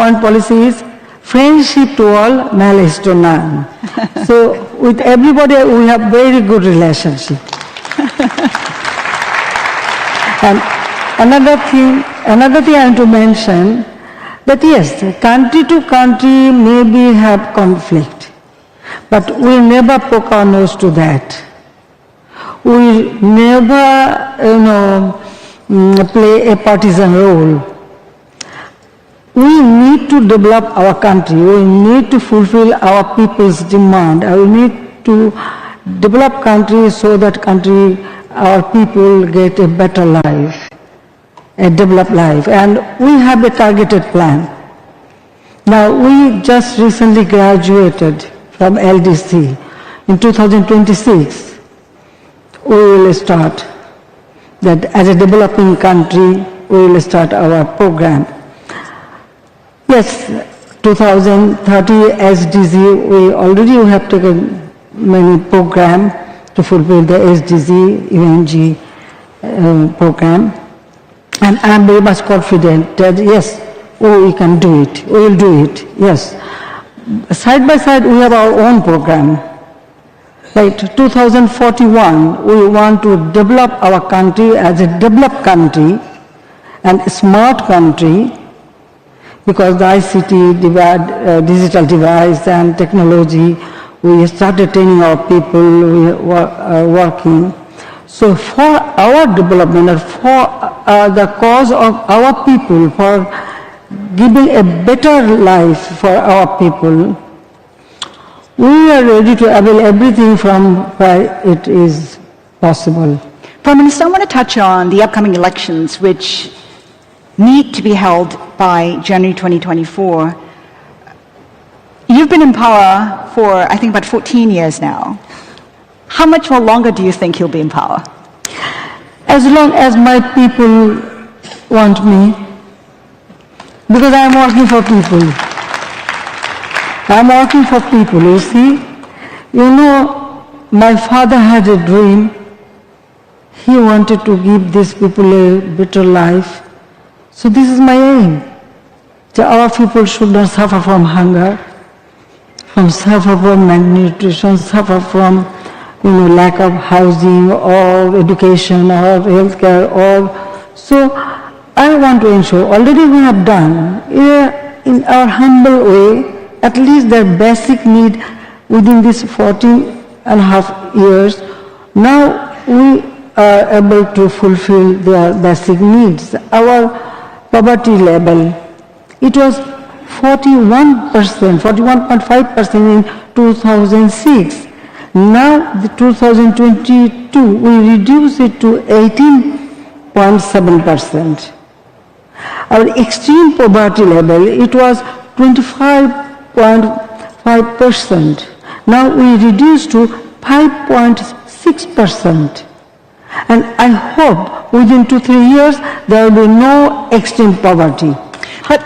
foreign policy is friendship to all, malice to none. So with everybody we have very good relationship. And another thing I want to mention, that yes, country to country maybe have conflict, but we never poke our nose to that. We never, play a partisan role. We need to develop our country. We need to fulfill our people's demand. We need to develop country so that our people get a better life, a developed life. And we have a targeted plan. Now, we just recently graduated from LDC. In 2026, we will start that as a developing country, we will start our program. Yes, 2030 SDG, we already have taken many programs to fulfill the SDG, UNG program. And I am very much confident that yes, we can do it, we will do it, yes. Side by side, we have our own program. Right, 2041, we want to develop our country as a developed country and a smart country, because the ICT digital device and technology, we started training our people, we are working. So for our development and for the cause of our people, for giving a better life for our people, we are ready to avail everything from where it is possible. Prime Minister, I want to touch on the upcoming elections, which need to be held by January 2024. You've been in power for, I think, about 14 years now. How much more longer do you think you'll be in power? As long as my people want me, because I'm working for people. I'm working for people, you see. My father had a dream. He wanted to give these people a better life. So this is my aim. That our people should not suffer from hunger, suffer from malnutrition, suffer from lack of housing or education or healthcare. So I want to ensure, already we have done, in our humble way, at least their basic need within these 14.5 years. Now we are able to fulfill their basic needs. Our poverty level, it was 41.5% in 2006. Now, the 2022, we reduced it to 18.7%. Our extreme poverty level, it was 25.5%. Now we reduced to 5.6%. And I hope within 2-3 years, there will be no extreme poverty. But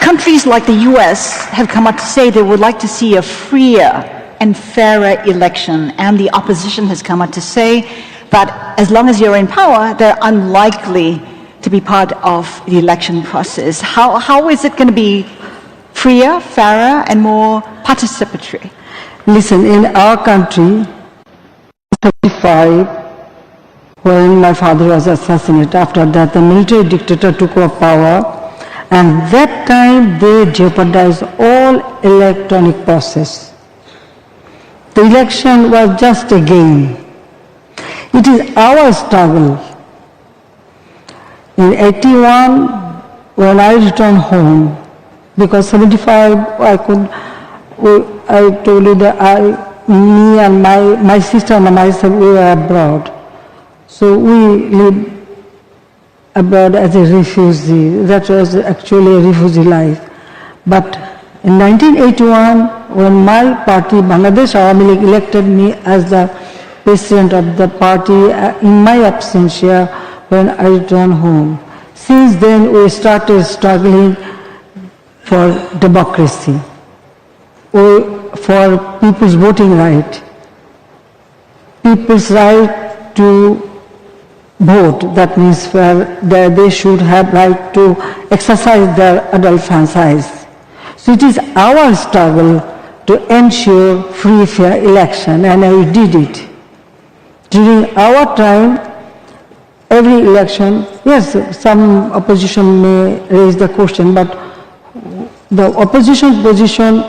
countries like the US have come out to say they would like to see a freer and fairer election, and the opposition has come out to say that as long as you're in power, they're unlikely to be part of the election process. How is it going to be freer, fairer, and more participatory? Listen, in our country, 1935, when my father was assassinated, after that the military dictator took over power, and that time they jeopardized all electronic process. The election was just a game. It is our struggle. In 81, when I returned home, because 75, I told you that me and my sister and myself, we were abroad. So we lived abroad as a refugee. That was actually a refugee life. But in 1981, when my party, Bangladesh Awami League, elected me as the president of the party in my absentia when I returned home. Since then, we started struggling for democracy, for people's voting right, people's right to vote. That means they should have right to exercise their adult franchise. So it is our struggle to ensure free, fair election, and we did it. During our time, every election, yes, some opposition may raise the question, but the opposition position,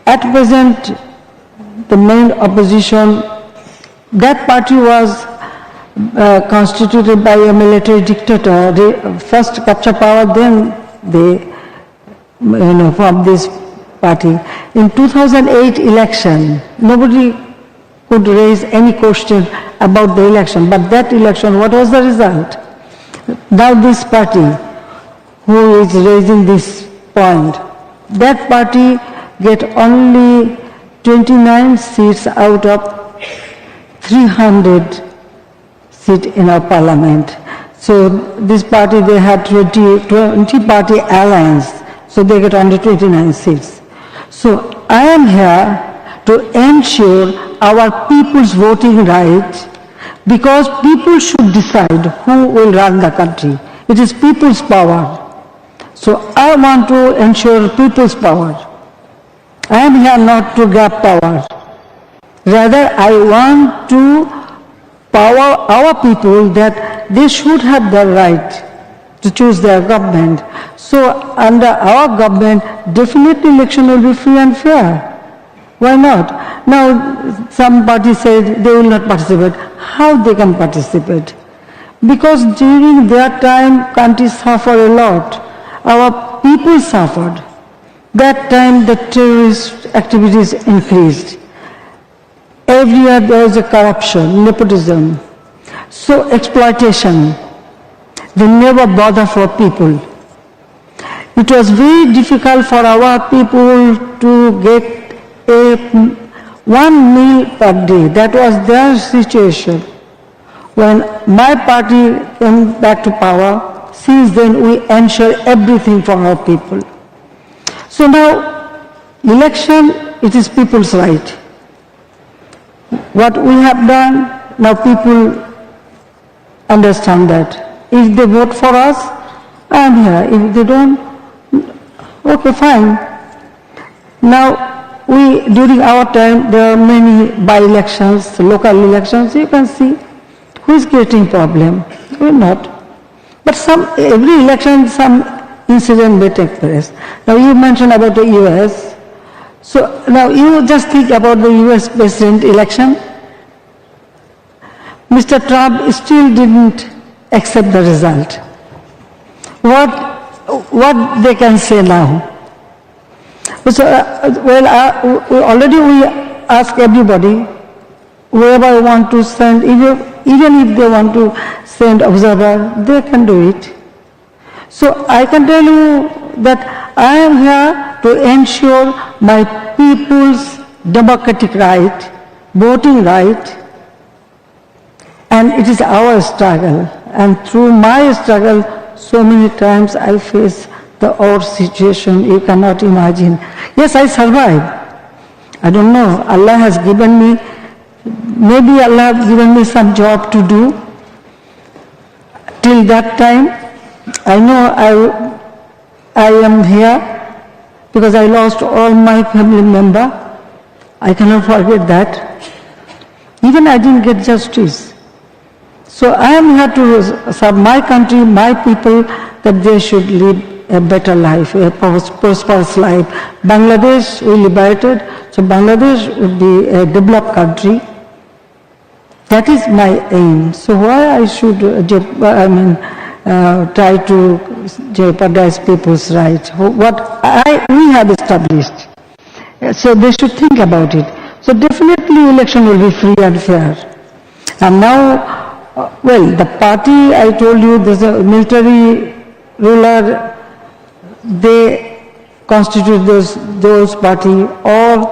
at present, the main opposition, that party was constituted by a military dictator. They first capture power, then they form this party. In 2008 election, nobody could raise any question about the election, but that election, what was the result? Now this party, who is raising this point, that party get only 29 seats out of 300 seats in our parliament. So this party, they had 20 party alliance, so they get only 29 seats. So I am here to ensure our people's voting right, because people should decide who will run the country. It is people's power. So I want to ensure people's power. I am here not to grab power. Rather, I want to power our people that they should have the right to choose their government. So under our government, definitely election will be free and fair. Why not? Now, some parties said they will not participate. How they can participate? Because during their time, countries suffered a lot. Our people suffered. That time, the terrorist activities increased. Every year there was a corruption, nepotism, so exploitation. They never bother for people. It was very difficult for our people to get one meal per day. That was their situation. When my party came back to power, since then we ensure everything for our people. So now, election, it is people's right. What we have done, now people understand that. If they vote for us, I am here. If they don't, okay, fine. Now, during our time, there are many by-elections, local elections. You can see who is creating problem, who is not. But every election, some incident may take place. Now, you mentioned about the US. So now you just think about the US president election. Mr. Trump still didn't accept the result. What they can say now? So, already we ask everybody, whoever want to send, even if they want to send observer, they can do it. So I can tell you that I am here to ensure my people's democratic right, voting right, and it is our struggle. And through my struggle, so many times I face the odd situation you cannot imagine. Yes, I survived. I don't know. Allah has given me, maybe Allah has given me some job to do. Till that time, I know I am here because I lost all my family member. I cannot forget that. Even I didn't get justice. So I am here to serve my country, my people, that they should live a better life, a prosperous life. Bangladesh we liberated, so Bangladesh would be a developed country. That is my aim. So why I should, try to jeopardize people's rights? What we have established. So they should think about it. So definitely election will be free and fair. And now, the party, I told you, there's a military ruler, they constitute those party, or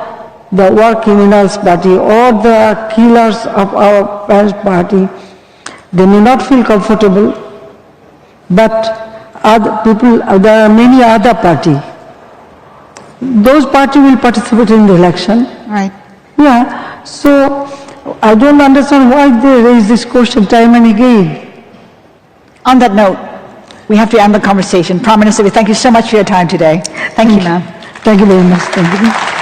the war criminals party, or the killers of our parents' party. They may not feel comfortable, but other people, there are many other parties. Those parties will participate in the election. Right. Yeah. So I don't understand why they raise this question time and again. On that note, we have to end the conversation. Prime Minister, we thank you so much for your time today. Thank you, ma'am. Thank you very much. Thank you.